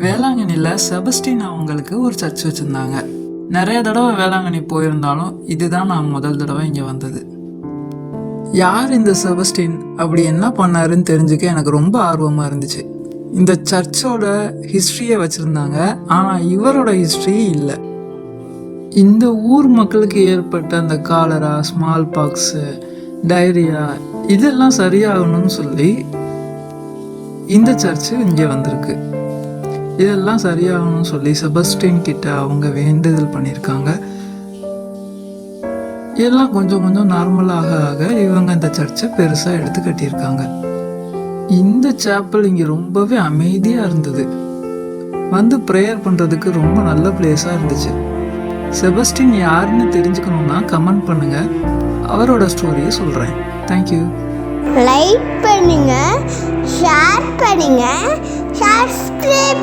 வேளாங்கண்ணியில் செபஸ்டின் அவங்களுக்கு ஒரு சர்ச் வச்சுருந்தாங்க. நிறைய தடவை வேளாங்கண்ணி போயிருந்தாலும் இதுதான் நான் முதல் தடவை இங்கே வந்தது. யார் இந்த செபஸ்டின், அப்படி என்ன பண்ணாருன்னு தெரிஞ்சுக்க எனக்கு ரொம்ப ஆர்வமாக இருந்துச்சு. இந்த சர்ச்சோட ஹிஸ்ட்ரியை வச்சுருந்தாங்க, ஆனால் இவரோட ஹிஸ்ட்ரி இல்லை. இந்த ஊர் மக்களுக்கு ஏற்பட்ட அந்த காலரா, ஸ்மால் பாக்ஸு, டைரியா இதெல்லாம் சரியாகணும்னு சொல்லி இந்த சர்ச்சு இங்கே வந்திருக்கு. இதெல்லாம் சரியாகணும்னு சொல்லி செபஸ்டின் கிட்ட அவங்க வேண்டுதல் பண்ணியிருக்காங்க. இதெல்லாம் கொஞ்சம் கொஞ்சம் நார்மலாக ஆக இவங்க இந்த சர்ச்சை பெருசாக எடுத்து கட்டியிருக்காங்க. இந்த சாப்பல் இங்கே ரொம்பவே அமைதியாக இருந்தது. வந்து ப்ரேயர் பண்ணுறதுக்கு ரொம்ப நல்ல பிளேஸாக இருந்துச்சு. செபஸ்டின் யாருன்னு தெரிஞ்சுக்கணுன்னா கமெண்ட் பண்ணுங்கள், அவரோட ஸ்டோரியை சொல்கிறேன். தேங்க்யூ. லைக் பண்ணுங்க, ஷேர் பண்ணுங்க, சப்ஸ்கிரைப்